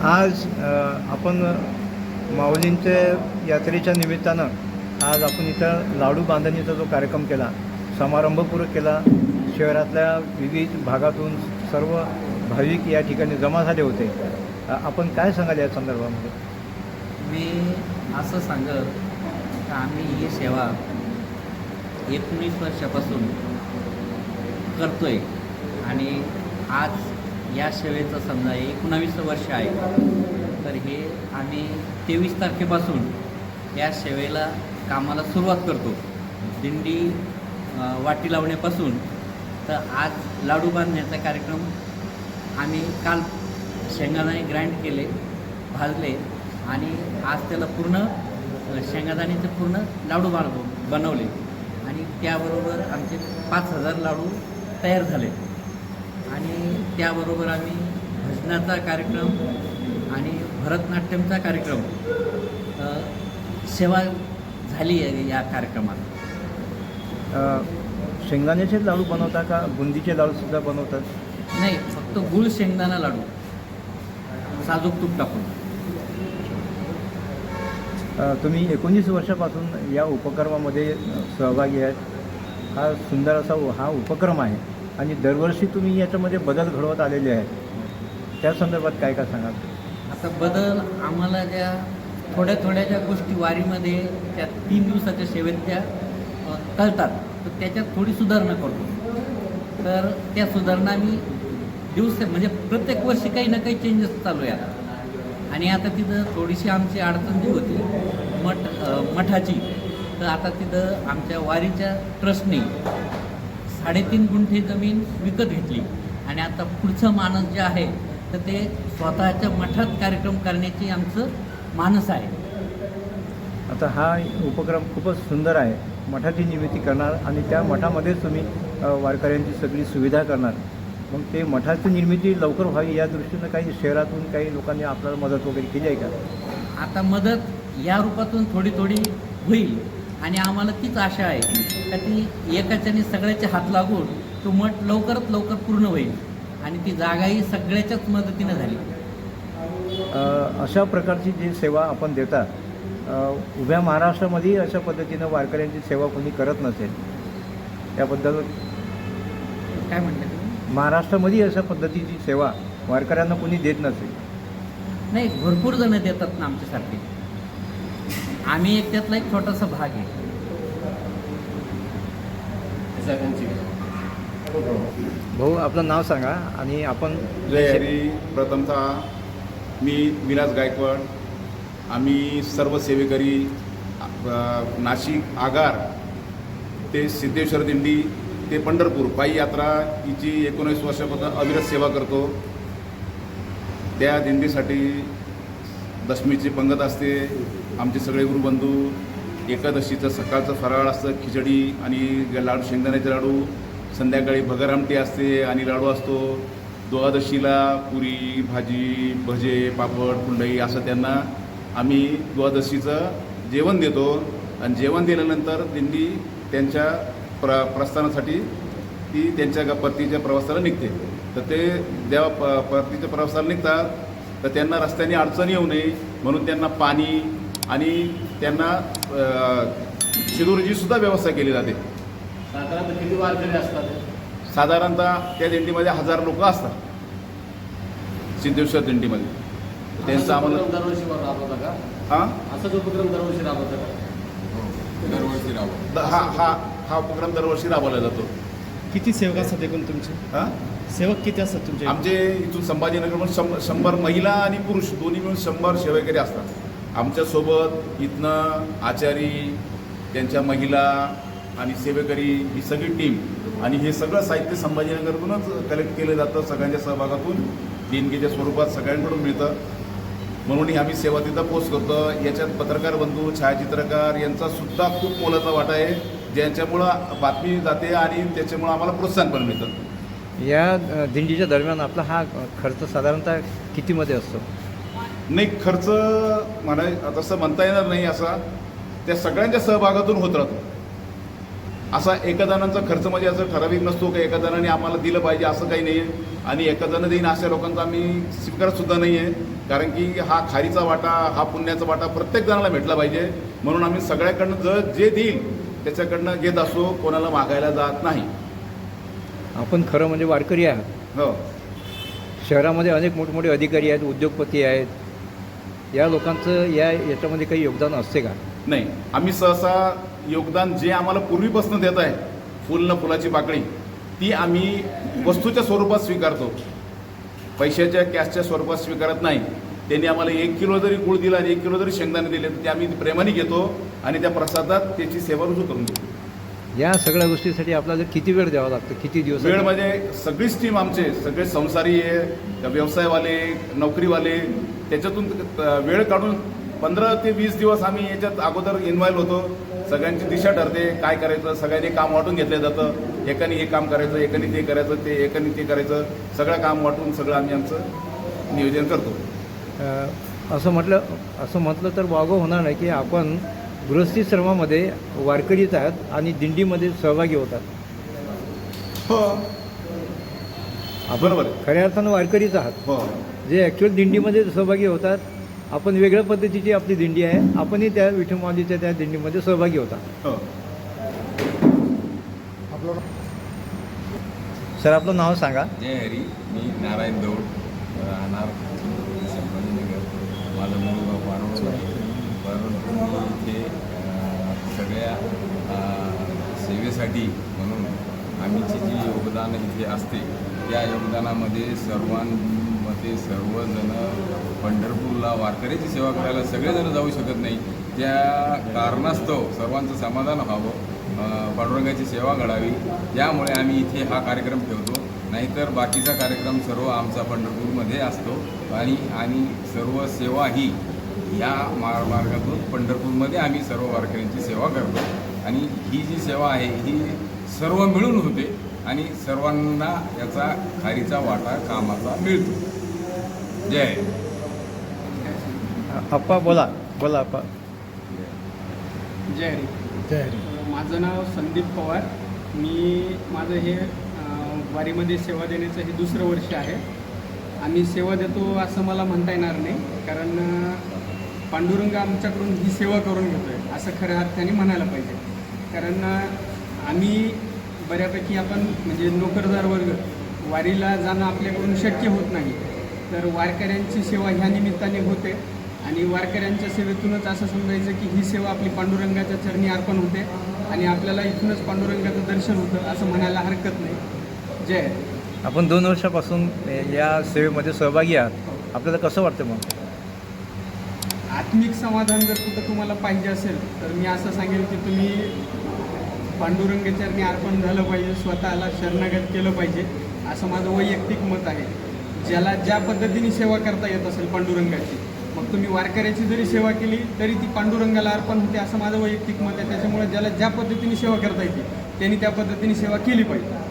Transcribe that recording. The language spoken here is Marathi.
आज आपण माऊलींच्या यात्रेच्या निमित्तानं आज आपण इथं लाडू बांधणीचा जो कार्यक्रम केला, समारंभपूर्वक केला. शहरातल्या विविध भागातून सर्व भाविक या ठिकाणी जमा झाले होते. आपण काय सांगाल या संदर्भामध्ये? मी असं सांगत की आम्ही ही सेवा 19 वर्षापासून करतोय आणि आज या सेवेचं समजा 19 वर्ष आहे. तर हे आम्ही 23 तारखेपासून या सेवेला कामाला सुरुवात करतो. दिंडी वाटी लावण्यापासून तर आज लाडू बांधण्याचा कार्यक्रम आम्ही काल शेंगदाणे ग्राइंड केले, भाजले आणि आज त्याला पूर्ण शेंगदाण्याचे पूर्ण लाडू बनवले आणि त्याबरोबर आमचे 5000 लाडू तयार झाले. आणि त्याबरोबर आम्ही भजनाचा कार्यक्रम आणि भरतनाट्यमचा कार्यक्रम सेवा झाली आहे या कार्यक्रमात. शेंगदाण्याचे लाडू बनवता का बुंदीचे लाडूसुद्धा बनवतात? नाही, फक्त गुळ शेंगदाणा लाडू साजूक तूप टाकून. तुम्ही 19 वर्षापासून या उपक्रमामध्ये सहभागी आहेत. हा सुंदर असा हा उपक्रम आहे आणि दरवर्षी तुम्ही याच्यामध्ये बदल घडवत आलेले आहेत. त्या संदर्भात काय काय सांगाल? आता बदल आम्हाला ज्या थोड्या ज्या गोष्टी वारीमध्ये त्या 3 दिवसाच्या सेवेत त्या कळतात, तर त्याच्यात थोडी सुधारणा करतो. तर त्या सुधारणा आम्ही म्हणजे प्रत्येक वर्षी काही ना काही चेंजेस चालू आहे आता. आणि आता तिथं थोडीशी आमची अडचण जी होती मठाची, तर आता तिथं आमच्या वारीच्या ट्रस्टने 3.5 गुंठे जमीन विकत घेतली आणि आता पुढचं मानस जे आहे तर ते स्वतःच्या मठात कार्यक्रम करण्याची आमचं मानस आहे. आता हा उपक्रम खूपच सुंदर आहे. मठाची निर्मिती करणार आणि त्या मठामध्येच तुम्ही वारकऱ्यांची सगळी सुविधा करणार. मग ते मठाची निर्मिती लवकर व्हावी या दृष्टीनं काही शहरातून काही लोकांनी आपल्याला मदत वगैरे केली आहे का? आता मदत या रूपातून थोडी होईल आणि आम्हाला तीच आशा आहे का ती एकाच्याने सगळ्याचे हात लागून तो मठ लवकरात लवकर पूर्ण होईल आणि ती जागाही सगळ्याच्याच मदतीनं झाली. अशा प्रकारची जी सेवा आपण देता, उभ्या महाराष्ट्रामध्ये अशा पद्धतीनं वारकऱ्यांची सेवा कोणी करत नसेल. त्याबद्दल काय म्हणतात तुम्ही? महाराष्ट्रामध्ये अशा पद्धतीची सेवा वारकऱ्यांना कोणी देत नसेल. नाही, भरपूर जण देतात ना आमच्यासारखे. आम्ही एक त्यातला एक छोटासा भाग आहे. भाऊ, आपलं नाव सांगा आणि आपण. जय हरी. प्रथमतः मी विलास गायकवाड. आम्ही सर्व सेवेकरी नाशिक आगार ते सिद्धेश्वर दिंडी ते पंढरपूर पायी यात्रा हिची 19 वर्षापासून अविरत सेवा करतो. त्या दिंडीसाठी दशमीची पंगत असते. आमचे सगळे गुरुबंधू, एकादशीचं सकाळचं फराळ असतं, खिचडी आणि लाडू, शेंगदाण्याचे लाडू. संध्याकाळी भगर आमटी असते आणि लाडू असतो. द्वादशीला पुरी भाजी, भजे, पापड, कुंडई असं त्यांना आम्ही द्वादशीचं जेवण देतो. आणि जेवण दिल्यानंतर दिंडी त्यांच्या प्रस्थानासाठी ती त्यांच्या परतीच्या प्रवासाला निघते. तर ते जेव्हा परतीच्या प्रवासाला निघतात तर त्यांना रस्त्याने अडचण येऊ नये म्हणून त्यांना पाणी आणि त्यांना शिदोरीची सुद्धा व्यवस्था केली जाते. साधारणतः किती वारकरी असतात? साधारणतः त्या दिंडीमध्ये 1000 लोक असतात. सिद्धेश्वर दिंडीमध्ये त्यांचं आम्हाला दरवर्षी राबवता का? हां, असाच उपक्रम दरवर्षी राबवता का? दरवर्षी राबवतो. हा उपक्रम दरवर्षी राबवला जातो. किती सेवक असतात एकूण तुमचे? हां, सेवक किती असतात तुमचे? आमचे इथून संभाजीनगरमध्ये 100 महिला आणि पुरुष दोन्ही मिळून 100 सेवेकरी असतात. आमच्यासोबत इथनं आचारी, त्यांच्या महिला आणि सेवेकरी ही सगळी टीम आणि हे सगळं साहित्य संभाजीनगरतूनच कलेक्ट केलं जातं. सगळ्यांच्या सहभागातून देणगीच्या स्वरूपात सगळ्यांकडून मिळतं. म्हणून आम्ही सेवा तिथं पोस्ट करतो. याच्यात पत्रकार बंधू, छायाचित्रकार यांचा सुद्धा खूप मोलाचा वाटा आहे, ज्यांच्यामुळं बातमी जाते आणि त्याच्यामुळं आम्हाला प्रोत्साहन पण मिळतं. या दिंडीच्या दरम्यान आपला हा खर्च साधारणतः कितीमध्ये असतो? नाही, खर्च तसं म्हणता येणार नाही. असा त्या सगळ्यांच्या सहभागातून होत राहतो. असा एका जणांचा खर्च म्हणजे असं ठराविक नसतो की एका जणाने आम्हाला दिलं पाहिजे असं काही नाही आहे आणि एका जण देईन अशा लोकांचा आम्ही स्वीकारत सुद्धा नाही आहे. कारण की हा खारीचा वाटा, हा पुण्याचा वाटा प्रत्येक जणाला भेटला पाहिजे म्हणून आम्ही सगळ्याकडनं जे देईल त्याच्याकडनं घेत असो, कोणाला मागायला जात नाही. आपण खरं म्हणजे वारकरी आहात. हो. शहरामध्ये अनेक मोठमोठे अधिकारी आहेत, उद्योगपती आहेत. या लोकांचं याच्यामध्ये काही योगदान असते का? नाही, आम्ही सहसा योगदान जे आम्हाला पूर्वीपासून देत आहे फुल न फुलाची पाकळी ती आम्ही वस्तूच्या स्वरूपात स्वीकारतो, पैशाच्या कॅशच्या स्वरूपात स्वीकारत नाही. त्यांनी आम्हाला 1 किलो जरी गुळ दिला आणि 1 किलो जरी शेंगदाणे दिले तर ते आम्ही प्रेमाने घेतो आणि त्या प्रसादात त्याची सेवा रुजू करून घेतो. या सगळ्या गोष्टीसाठी आपल्याला किती वेळ द्यावा लागतो, किती दिवस? वेळ म्हणजे सगळीच टीम आमचे सगळे संसारी आहे, व्यवसायवाले, नोकरीवाले, त्याच्यातून वेळ काढून 15 ते 20 दिवस आम्ही याच्यात अगोदर इन्व्हॉल्व होतो. सगळ्यांची दिशा ठरते, काय करायचं, सगळ्यांनी काम वाटून घेतलं जातं. एकाने हे काम करायचं, एकाने ते करायचं, एकाने ते करायचं, सगळं काम वाटून सगळं आम्ही आमचं नियोजन करतो. असं म्हटलं तर वावगं होणार नाही की आपण गृहस्थी श्रमामध्ये वारकरीच आहात आणि दिंडीमध्ये सहभागी होतात. हो, बरोबर आहे. खऱ्या अर्थानं वारकरीच आहात, हो. जे ॲक्च्युअल दिंडीमध्ये सहभागी होतात. आपण वेगळ्या पद्धतीची आपली दिंडी आहे, आपणही त्या विठुमाऊलीच्या त्या दिंडीमध्ये सहभागी होता. हो. सर, आपलं नाव सांगा. जय हरी. मी नारायण दौड, राहणार संभाजीनगर. माझं मूळ गाव पारोळ आहे, परंतु मी इथे सगळ्या सेवेसाठी म्हणून आम्हीची जी योगदान इथे असते त्या योगदानामध्ये सर्वजण पंढरपूरला वारकऱ्याची सेवा करायला सगळेजण जाऊ शकत नाही. त्या कारणास्तव सर्वांचं समाधान व्हावं, पांडुरंगाची सेवा घडावी, त्यामुळे आम्ही इथे हा कार्यक्रम ठेवतो. नाहीतर बाकीचा कार्यक्रम सर्व आमचा पंढरपूरमध्ये असतो आणि सर्व सेवा ही या मार्गातून पंढरपूरमध्ये आम्ही सर्व वारकऱ्यांची सेवा करतो. आणि ही जी सेवा आहे ही सर्व मिळून होते आणि सर्वांना याचा खारीचा वाटा कामाचा मिळतो. जय. आप्पा बोला आप्पा. जय हरी. माझं नाव संदीप पवार. माझं हे वारीमध्ये सेवा देण्याचं हे 2रं वर्ष आहे. आम्ही सेवा देतो असं मला म्हणता येणार नाही, कारण पांडुरंग आमच्याकडून ही सेवा करून घेतो आहे असं खऱ्या अर्थाने म्हणायला पाहिजे. कारण आम्ही बऱ्यापैकी आपण म्हणजे नोकरदार वर्ग वारीला जाणं आपल्याकडून शक्य होत नाही, तर वारकऱ्यांची सेवा ह्या निमित्ताने होते आणि वारकऱ्यांच्या सेवेतूनच असं समजायचं की ही सेवा आपली पांडुरंगाच्या चरणी अर्पण होते आणि आपल्याला इथूनच पांडुरंगाचं दर्शन होतं असं म्हणायला हरकत नाही. जय. आपण 2 वर्षापासून या सेवेमध्ये सहभागी आहात, आपल्याला कसं वाटतं मग? आत्मिक समाधान जर कुठं तुम्हाला पाहिजे असेल तर मी असं सांगेल की तुम्ही पांडुरंगाचरणी अर्पण झालं पाहिजे, स्वतःला शरणागत केलं पाहिजे असं माझं वैयक्तिक मत आहे. ज्याला ज्या पद्धतीने सेवा करता येत असेल पांडुरंगाची, मग तुम्ही वारकऱ्याची जरी सेवा केली तरी ती पांडुरंगाला अर्पण होते असं माझं वैयक्तिक मत आहे. त्याच्यामुळे ज्याला ज्या पद्धतीने सेवा करता येते त्यांनी त्या पद्धतीने सेवा केली पाहिजे.